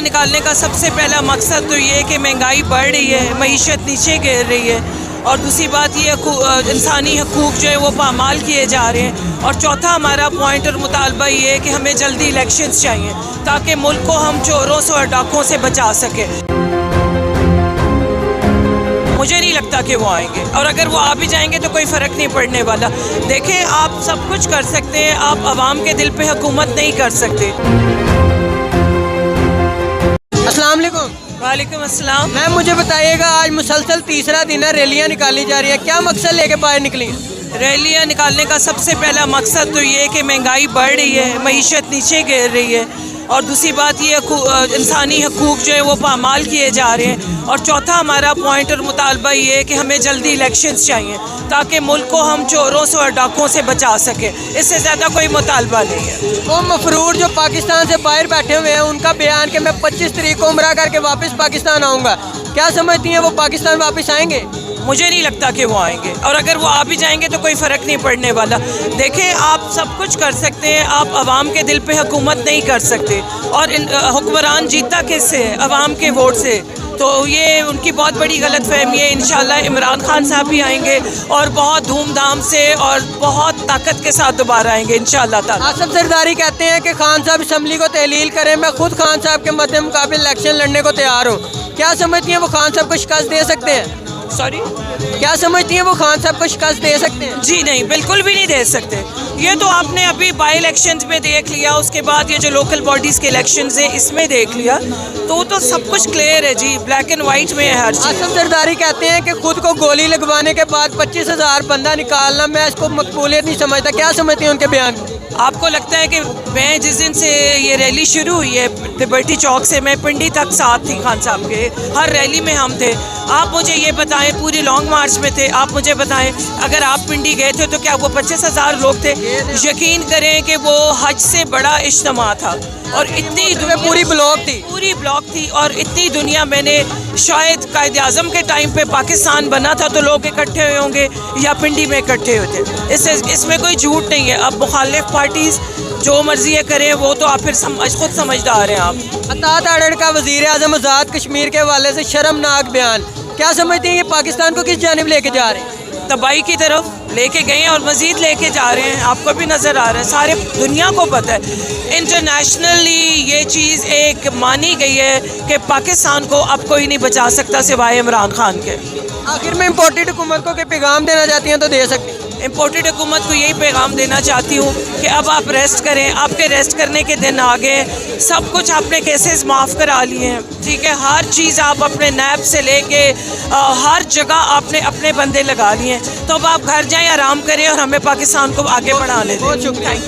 نکالنے کا سب سے پہلا مقصد تو یہ کہ مہنگائی بڑھ رہی ہے، معیشت نیچے گر رہی ہے، اور دوسری بات یہ انسانی حقوق جو ہے وہ پامال کیے جا رہے ہیں، اور چوتھا ہمارا پوائنٹ اور مطالبہ یہ ہے کہ ہمیں جلدی الیکشنز چاہیے تاکہ ملک کو ہم چوروں سے اور ڈاکوں سے بچا سکیں۔ مجھے نہیں لگتا کہ وہ آئیں گے، اور اگر وہ آ بھی جائیں گے تو کوئی فرق نہیں پڑنے والا۔ دیکھیں، آپ سب کچھ کر سکتے ہیں، آپ عوام کے دل پہ حکومت نہیں کر سکتے۔ السلام علیکم۔ وعلیکم السلام۔ میم مجھے بتائیے گا، آج مسلسل تیسرا دن ہے، ریلیاں نکالی جا رہی ہیں، کیا مقصد لے کے باہر نکلی ہیں؟ ریلیاں نکالنے کا سب سے پہلا مقصد تو یہ کہ مہنگائی بڑھ رہی ہے، معیشت نیچے گر رہی ہے، اور دوسری بات یہ انسانی حقوق جو ہے وہ پامال کیے جا رہے ہیں، اور چوتھا ہمارا پوائنٹ اور مطالبہ یہ ہے کہ ہمیں جلدی الیکشنز چاہیے تاکہ ملک کو ہم چوروں سے اور ڈاکوں سے بچا سکیں۔ اس سے زیادہ کوئی مطالبہ نہیں ہے۔ وہ مفرور جو پاکستان سے باہر بیٹھے ہوئے ہیں، ان کا بیان کہ میں 25 تاریخ کو عمرہ کر کے واپس پاکستان آؤں گا، کیا سمجھتی ہیں وہ پاکستان واپس آئیں گے؟ مجھے نہیں لگتا کہ وہ آئیں گے، اور اگر وہ آ بھی جائیں گے تو کوئی فرق نہیں پڑنے والا۔ دیکھیں، آپ سب کچھ کر سکتے ہیں، آپ عوام کے دل پہ حکومت نہیں کر سکتے، اور حکمران جیتا کس سے ہے؟ عوام کے ووٹ سے۔ تو یہ ان کی بہت بڑی غلط فہمی ہے۔ انشاءاللہ عمران خان صاحب بھی آئیں گے، اور بہت دھوم دھام سے اور بہت طاقت کے ساتھ دوبارہ آئیں گے انشاءاللہ تعالیٰ۔ آصف زرداری کہتے ہیں کہ خان صاحب اسمبلی کو تحلیل کریں، میں خود خان صاحب کے مد مقابل الیکشن لڑنے کو تیار ہوں، کیا سمجھتی ہیں وہ خان صاحب کو شکست دے سکتے ہیں؟ سوری، کیا سمجھتی ہیں وہ خان صاحب کو شکست دے سکتے ہیں؟ جی نہیں، بالکل بھی نہیں دے سکتے۔ یہ تو آپ نے ابھی بائی الیکشنز میں دیکھ لیا، اس کے بعد یہ جو لوکل باڈیز کے الیکشنز ہیں اس میں دیکھ لیا، تو وہ تو سب کچھ کلیئر ہے جی، بلیک اینڈ وائٹ میں ہے ہر چیز۔ آصف زرداری کہتے ہیں کہ خود کو گولی لگوانے کے بعد 25,000 بندہ نکالنا، میں اس کو مقبولیت نہیں سمجھتا، کیا سمجھتی ہیں ان کے بیان کو؟ آپ کو لگتا ہے کہ میں جس دن سے یہ ریلی شروع ہوئی ہے لبرٹی چوک سے، میں پنڈی تک ساتھ تھی خان صاحب کے، ہر ریلی میں ہم تھے۔ آپ مجھے یہ بتائیں، پوری لانگ مارچ میں تھے، آپ مجھے بتائیں اگر آپ پنڈی گئے تھے تو کیا وہ 25,000 لوگ تھے؟ یقین کریں کہ وہ حج سے بڑا اجتماع تھا، اور اتنی پوری بلاک تھی، اور اتنی دنیا میں نے شاید قائد اعظم کے ٹائم پہ پاکستان بنا تھا تو لوگ اکٹھے ہوئے ہوں گے یا پنڈی میں اکٹھے ہوئے تھے۔ اس میں کوئی جھوٹ نہیں ہے۔ اب مخالف پارٹیز جو مرضی کریں، وہ تو آپ پھر خود سمجھدار ہیں۔ آپ عطا تاڑڑ کا وزیر اعظم آزاد کشمیر کے حوالے سے شرمناک بیان، کیا سمجھتے ہیں یہ پاکستان کو کس جانب لے کے جا رہے ہیں؟ تباہی کی طرف لے کے گئے ہیں، اور مزید لے کے جا رہے ہیں۔ آپ کو بھی نظر آ رہا ہے، سارے دنیا کو پتہ ہے، انٹرنیشنلی یہ چیز ایک مانی گئی ہے کہ پاکستان کو اب کوئی نہیں بچا سکتا سوائے عمران خان کے۔ آخر میں امپورٹڈ حکومت کو کہ پیغام دینا چاہتی ہیں تو دے سکتے ہیں۔ امپورٹڈ حکومت کو یہی پیغام دینا چاہتی ہوں کہ اب آپ ریسٹ کریں، آپ کے ریسٹ کرنے کے دن آگے، سب کچھ آپ نے کیسز معاف کرا لیے ہیں، ٹھیک ہے، ہر چیز آپ اپنے نیب سے لے کے ہر جگہ آپ نے اپنے بندے لگا لیے ہیں، تو اب آپ گھر جائیں، آرام کریں، اور ہمیں پاکستان کو آگے بڑھانے دیں۔ بہت شکریہ۔